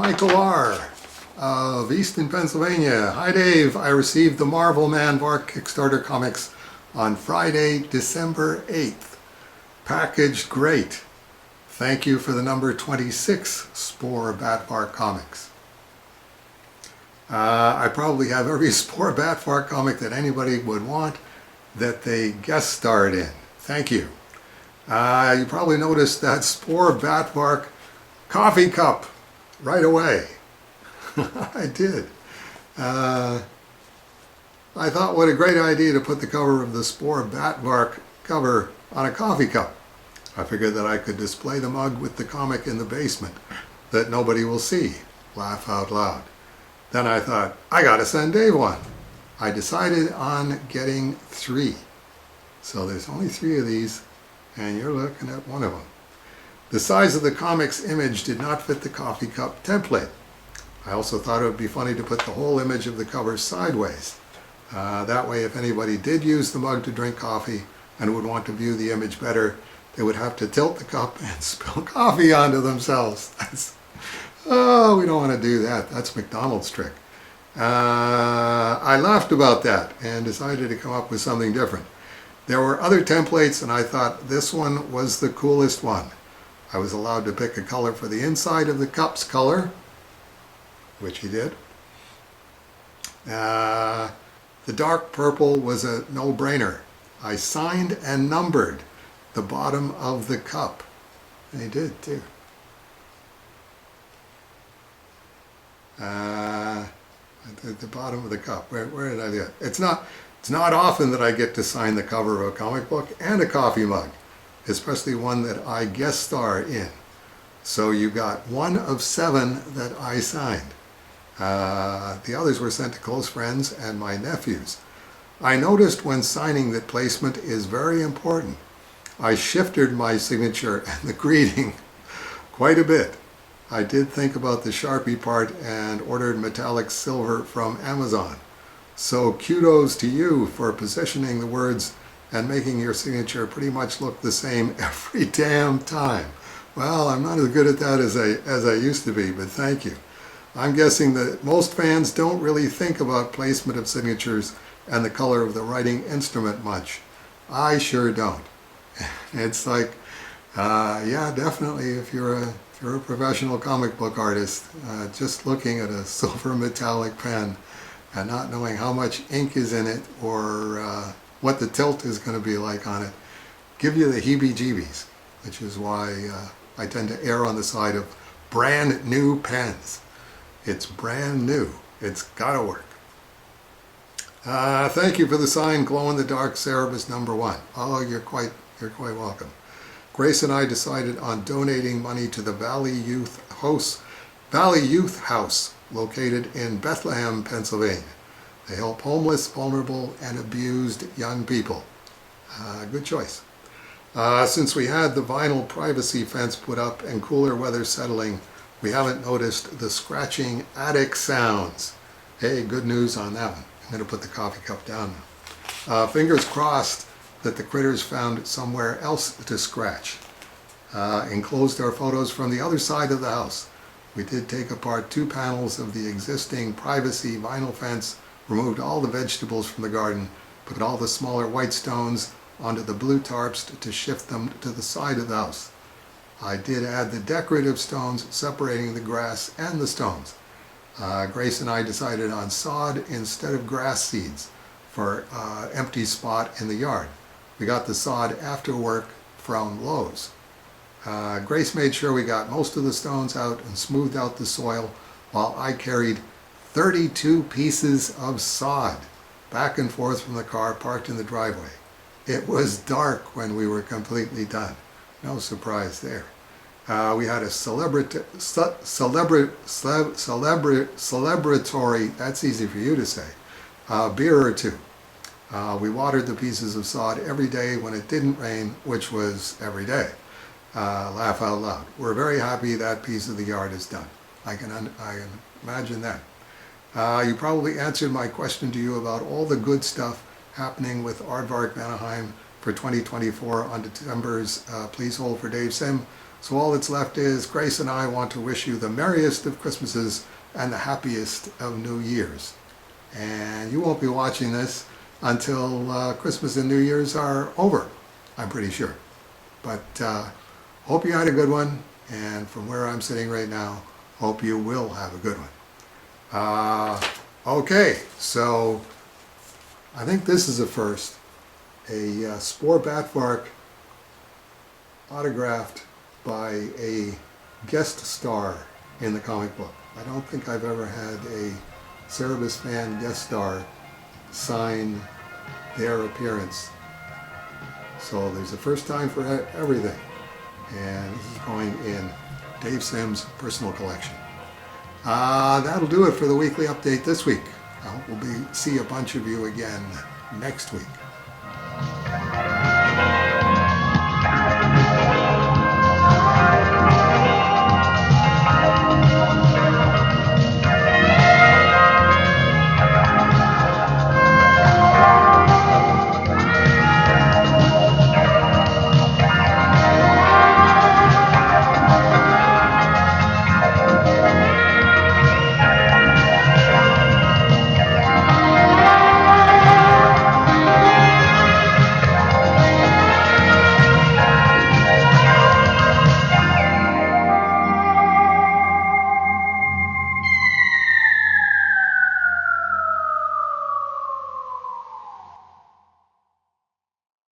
Michael R. of Easton, Pennsylvania. Hi Dave, I received the Marvel Man Vark Kickstarter comics on Friday, December 8th. Packaged great. Thank you for the number 26 Spore Batvark comics. I probably have every Spore Batvark comic that anybody would want that they guest starred in. Thank you. You probably noticed that Spore Batvark coffee cup right away. I did. I thought what a great idea to put the cover of the Spore Batvark cover on a coffee cup. I figured that I could display the mug with the comic in the basement that nobody will see. Laugh out loud. Then I thought, I gotta send Dave one. I decided on getting 3. So there's only 3 of these, and you're looking at one of them. The size of the comic's image did not fit the coffee cup template. I also thought it would be funny to put the whole image of the cover sideways. That way, if anybody did use the mug to drink coffee and would want to view the image better, they would have to tilt the cup and spill coffee onto themselves. Oh, we don't want to do that. That's McDonald's trick. I laughed about that and decided to come up with something different. There were other templates, and I thought this one was the coolest one. I was allowed to pick a color for the inside of the cup's color, which he did. The dark purple was a no-brainer. I signed and numbered the bottom of the cup. And he did too. At the bottom of the cup. Where did I get it? It's not often that I get to sign the cover of a comic book and a coffee mug, especially one that I guest star in. So you got 1 of 7 that I signed. The others were sent to close friends and my nephews. I noticed when signing that placement is very important. I shifted my signature and the greeting quite a bit. I did think about the Sharpie part and ordered metallic silver from Amazon. So kudos to you for positioning the words and making your signature pretty much look the same every damn time. Well, I'm not as good at that as I used to be, but thank you. I'm guessing that most fans don't really think about placement of signatures and the color of the writing instrument much. I sure don't. It's like, yeah, definitely if you're a professional comic book artist, just looking at a silver metallic pen and not knowing how much ink is in it or what the tilt is going to be like on it, give you the heebie-jeebies, which is why I tend to err on the side of brand new pens. It's brand new. It's gotta work. Thank you for the signed glow-in-the-dark Cerebus #1. Oh, you're quite welcome. Grace and I decided on donating money to the Valley Youth House, located in Bethlehem, Pennsylvania. They help homeless, vulnerable, and abused young people. Good choice. Since we had the vinyl privacy fence put up and cooler weather settling, we haven't noticed the scratching attic sounds. Hey, good news on that one. I'm going to put the coffee cup down now. Fingers crossed that the critters found somewhere else to scratch. Enclosed our photos from the other side of the house. We did take apart 2 panels of the existing privacy vinyl fence, removed all the vegetables from the garden, put all the smaller white stones onto the blue tarps to shift them to the side of the house. I did add the decorative stones separating the grass and the stones. Grace and I decided on sod instead of grass seeds for empty spot in the yard. We got the sod after work from Lowe's. Grace made sure we got most of the stones out and smoothed out the soil while I carried 32 pieces of sod back and forth from the car parked in the driveway. It was dark when we were completely done. No surprise there. We had a celebratory, that's easy for you to say, beer or 2. We watered the pieces of sod every day when it didn't rain, which was every day. Laugh out loud. We're very happy that piece of the yard is done. I can imagine that. You probably answered my question to you about all the good stuff happening with Aardvark Anaheim for 2024 on December's Please Hold for Dave Sim So all that's left is Grace and I want to wish you the merriest of Christmases and the happiest of New Years. And you won't be watching this until Christmas and New Year's are over, I'm pretty sure. But hope you had a good one, and from where I'm sitting right now, hope you will have a good one. Okay, so I think this is a first. A Spore Batvark autographed by a guest star in the comic book. I don't think I've ever had a Cerebus fan guest star sign their appearance. So there's a first time for everything. And this is going in Dave Sims' personal collection. That'll do it for the weekly update this week. I hope we'll see a bunch of you again next week.